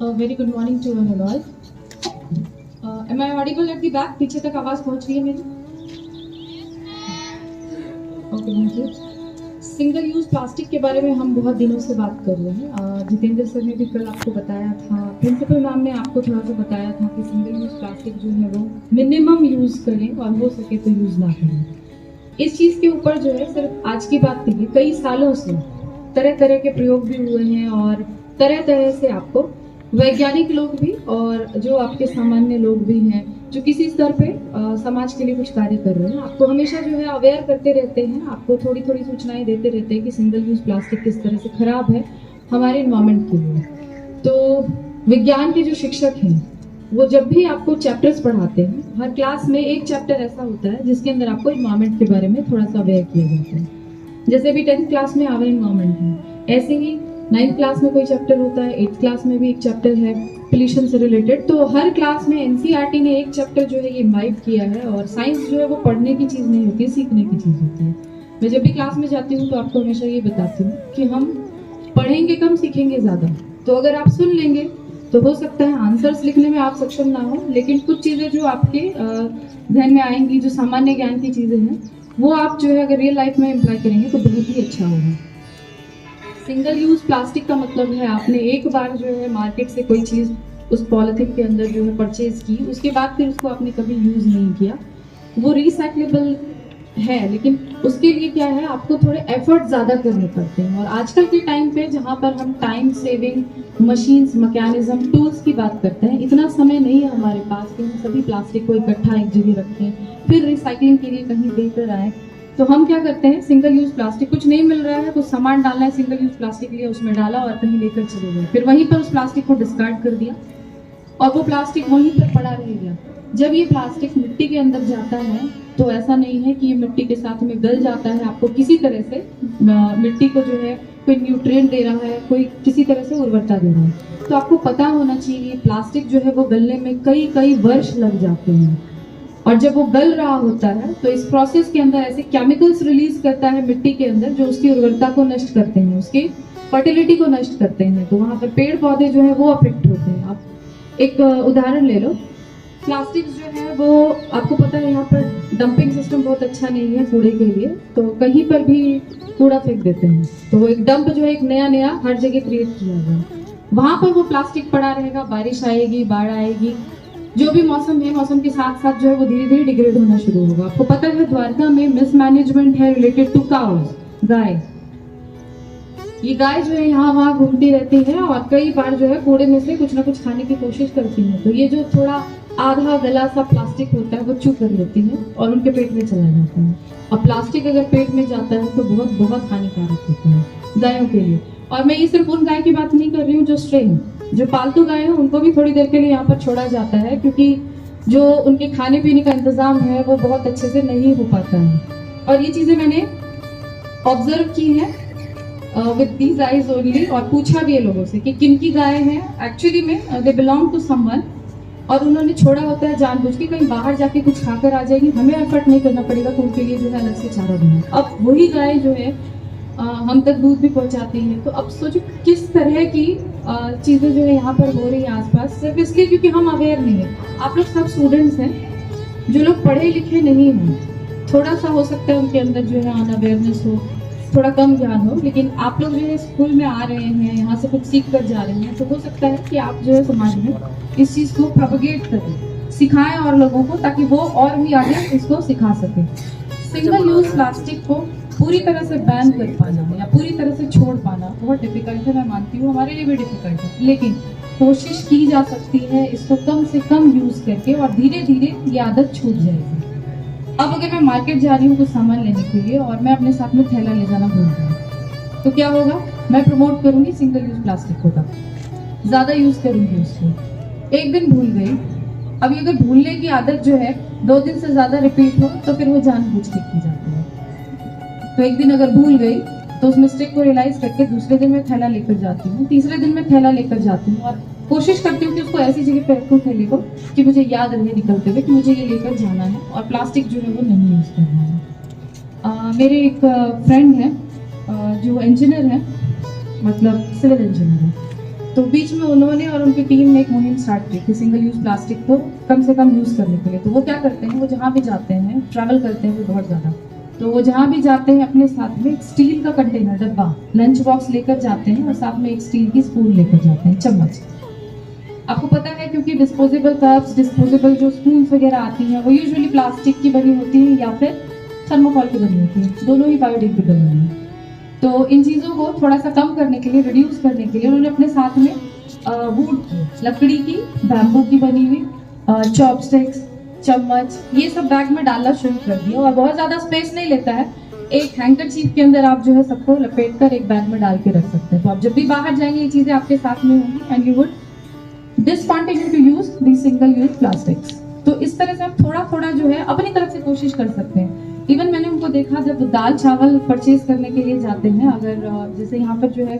Very good morning to one and all. Am I audible at the back? पीछे तक आवाज पहुंच रही है मेरी? Okay, thank you. Single use plastic के बारे में हम बहुत दिनों से बात कर रहे हैं। जितेंद्र सर ने भी कल आपको बताया था, प्रिंसिपल मैम ने आपको थोड़ा सा बताया था कि सिंगल यूज प्लास्टिक जो है वो मिनिमम यूज करें और हो सके तो यूज ना करें। इस चीज के ऊपर जो है सिर्फ आज की बात नहीं है, कई सालों से तरह तरह के प्रयोग भी हुए हैं और तरह तरह से आपको वैज्ञानिक लोग भी और जो आपके सामान्य लोग भी हैं जो किसी स्तर पे समाज के लिए कुछ कार्य कर रहे हैं, आपको हमेशा जो है अवेयर करते रहते हैं, आपको थोड़ी थोड़ी सूचनाएं देते रहते हैं कि सिंगल यूज प्लास्टिक किस तरह से खराब है हमारे एनवायरमेंट के लिए। तो विज्ञान के जो शिक्षक हैं वो जब भी आपको चैप्टर्स पढ़ाते हैं, हर क्लास में एक चैप्टर ऐसा होता है जिसके अंदर आपको एनवायरमेंट के बारे में थोड़ा सा अवेयर किया जाता है। जैसे भी 10th क्लास में आवर एनवायरमेंट है, ऐसे ही 9th क्लास में कोई चैप्टर होता है, 8th क्लास में भी एक चैप्टर है पोल्यूशन से रिलेटेड। तो हर क्लास में एनसीईआरटी ने एक चैप्टर जो है ये इम्बाइब किया है। और साइंस जो है वो पढ़ने की चीज़ नहीं होती, सीखने की चीज़ होती है। मैं जब भी क्लास में जाती हूँ तो आपको हमेशा ये बताती हूँ कि हम पढ़ेंगे कम, सीखेंगे ज़्यादा। तो अगर आप सुन लेंगे तो हो सकता है आंसर्स लिखने में आप सक्षम ना हो, लेकिन कुछ चीज़ें जो आपके ध्यान में आएंगी, जो सामान्य ज्ञान की चीज़ें हैं, वो आप जो है अगर रियल लाइफ में अप्लाई करेंगे तो बहुत ही अच्छा होगा। सिंगल यूज प्लास्टिक का मतलब है आपने एक बार जो है मार्केट से कोई चीज़ उस पॉलिथीन के अंदर जो है परचेज की, उसके बाद फिर उसको आपने कभी यूज नहीं किया। वो रिसाइक्लेबल है, लेकिन उसके लिए क्या है, आपको थोड़े एफर्ट ज़्यादा करने पड़ते हैं। और आजकल के टाइम पे जहाँ पर हम time saving machines, mechanism, tools की बात करते हैं, इतना समय नहीं है हमारे पास कि हम सभी प्लास्टिक को इकट्ठा एक जगह रखें फिर रिसाइकलिंग के लिए कहीं देकर आए। तो हम क्या करते हैं, सिंगल यूज प्लास्टिक कुछ नहीं मिल रहा है, कुछ सामान डालना है सिंगल यूज प्लास्टिक लिए, उसमें डाला और कहीं लेकर चले गए, फिर वहीं पर उस प्लास्टिक को डिस्कार्ड कर दिया और वो प्लास्टिक वहीं पर पड़ा रह गया। जब ये प्लास्टिक मिट्टी के अंदर जाता है तो ऐसा नहीं है कि ये मिट्टी के साथ में गल जाता है, आपको किसी तरह से मिट्टी को जो है कोई न्यूट्रिएंट दे रहा है, कोई किसी तरह से उर्वरता दे रहा है। तो आपको पता होना चाहिए प्लास्टिक जो है वो गलने में कई कई वर्ष लग जाते हैं। और जब वो गल रहा होता है तो इस प्रोसेस के अंदर ऐसे केमिकल्स रिलीज करता है मिट्टी के अंदर जो उसकी उर्वरता को नष्ट करते हैं, उसकी फर्टिलिटी को नष्ट करते हैं। तो वहाँ पर पेड़ पौधे जो है वो अफेक्ट होते हैं। आप एक उदाहरण ले लो, प्लास्टिक जो है वो आपको पता है यहाँ पर डंपिंग सिस्टम बहुत अच्छा नहीं है कूड़े के लिए, तो कहीं पर भी कूड़ा फेंक देते हैं। तो वो एक डंप जो है एक नया हर जगह क्रिएट किया गया, वहाँ पर वो प्लास्टिक पड़ा रहेगा, बारिश आएगी, बाढ़ आएगी, जो भी मौसम है, मौसम के साथ साथ जो है वो धीरे धीरे डिग्रेड होना शुरू होगा। आपको पता है द्वारका में मिसमैनेजमेंट है रिलेटेड टू काउज, गाय। ये गाय जो है यहाँ वहाँ घूमती रहती है और कई बार जो है कूड़े में से कुछ ना कुछ खाने की कोशिश करती है। तो ये जो थोड़ा आधा गला सा प्लास्टिक होता है वो चू कर लेती है और उनके पेट में चला जाता है। और प्लास्टिक अगर पेट में जाता है तो बहुत बहुत हानिकारक होता है गायों के लिए। और मैं ये सिर्फ उन गाय की बात नहीं कर रही हूँ जो स्ट्रे हैं, जो पालतू गाय हैं उनको भी थोड़ी देर के लिए यहाँ पर छोड़ा जाता है, क्योंकि जो उनके खाने पीने का इंतजाम है वो बहुत अच्छे से नहीं हो पाता है। और ये चीजें मैंने ऑब्जर्व की है विद दीज आईज ओनली, और पूछा भी है लोगों से कि किनकी गाय है एक्चुअली में दे बिलोंग टू समवन, और उन्होंने छोड़ा होता है जानबूझ के, कहीं बाहर जाके कुछ खाकर आ जाएगी, हमें एफर्ट नहीं करना पड़ेगा तो उनके लिए जो है अलग से चारा देना। अब वही गाय जो है हम तक दूध भी पहुंचाती है। तो अब सोचो किस तरह की चीजें जो है यहाँ पर हो रही है आसपास, सिर्फ इसलिए क्योंकि हम अवेयर नहीं है। आप लोग सब स्टूडेंट्स हैं, जो लोग पढ़े लिखे नहीं हैं, थोड़ा सा हो सकता है उनके अंदर जो है अनअवेयरनेस हो, थोड़ा कम ज्ञान हो, लेकिन आप लोग जो है स्कूल में आ रहे हैं, यहाँ से कुछ सीख कर जा रहे हैं, तो हो सकता है कि आप जो है समाज में इस चीज़ को प्रोपगेट करें, सिखाएं और लोगों को, ताकि वो और भी आगे इसको सिखा सकें। सिंगल यूज प्लास्टिक को पूरी तरह से बैन कर पाना या पूरी तरह से छोड़ पाना बहुत डिफिकल्ट है, मैं मानती हूँ, हमारे लिए भी डिफिकल्ट है, लेकिन कोशिश की जा सकती है इसको कम से कम यूज करके, और धीरे धीरे ये आदत छूट जाएगी। अब अगर मैं मार्केट जा रही हूँ कुछ सामान लेने के लिए और मैं अपने साथ में थैला ले जाना भूल गई, तो क्या होगा, मैं प्रमोट करूंगी सिंगल यूज प्लास्टिक को, तब ज्यादा यूज करूंगी उसको। एक दिन भूल गई, अभी अगर भूलने की आदत जो है 2 दिन से ज्यादा रिपीट हो तो फिर वो जानबूझ के की जाती है। तो एक दिन अगर भूल गई तो उस मिस्टेक को रियलाइज करके दूसरे दिन मैं थैला लेकर जाती हूँ, तीसरे दिन मैं थैला लेकर जाती हूँ और कोशिश करती हूँ कि उसको ऐसी जगह पे रखूँ थैले को कि मुझे याद रहे निकलते हुए कि मुझे ये लेकर जाना है और प्लास्टिक जो है वो नहीं यूज करना है। मेरे एक फ्रेंड है जो इंजीनियर है, मतलब सिविल इंजीनियर है, तो बीच में उन्होंने और उनकी टीम ने एक मुहिम स्टार्ट की थी सिंगल यूज प्लास्टिक को कम से कम यूज करने के लिए। तो वो क्या करते हैं, वो जहाँ भी जाते हैं, ट्रैवल करते हैं वो बहुत ज़्यादा, तो वो जहाँ भी जाते हैं अपने साथ में एक स्टील का कंटेनर डब्बा लंच बॉक्स लेकर जाते हैं और साथ में एक स्टील की स्पून लेकर जाते हैं, चम्मच। आपको पता है क्योंकि डिस्पोजेबल कप्स, डिस्पोजेबल जो स्पून वगैरह आती हैं वो यूजुअली प्लास्टिक की बनी होती है या फिर थर्मोकॉल की बनी होती है, दोनों ही बायोडिग्रेडेबल नहीं है। तो इन चीज़ों को थोड़ा सा कम करने के लिए, रिड्यूस करने के लिए उन्होंने अपने साथ में वुड की, लकड़ी की, बैम्बू की बनी हुई चॉपस्टिक्स, चम्मच, ये सब बैग में डालना शुरू कर दिया। और बहुत ज़्यादा स्पेस नहीं लेता है, एक हैंकरचीफ के अंदर आप जो है सबको लपेट कर एक बैग में डाल के रख सकते हैं। तो आप जब भी बाहर जाएंगे ये चीज़ें आपके साथ में होंगी and you would discontinue to use the single use plastics. तो इस तरह से आप थोड़ा थोड़ा जो है अपनी तरफ से कोशिश कर सकते हैं। इवन मैंने उनको देखा जब दाल चावल परचेज करने के लिए जाते हैं, अगर जैसे यहाँ पर जो है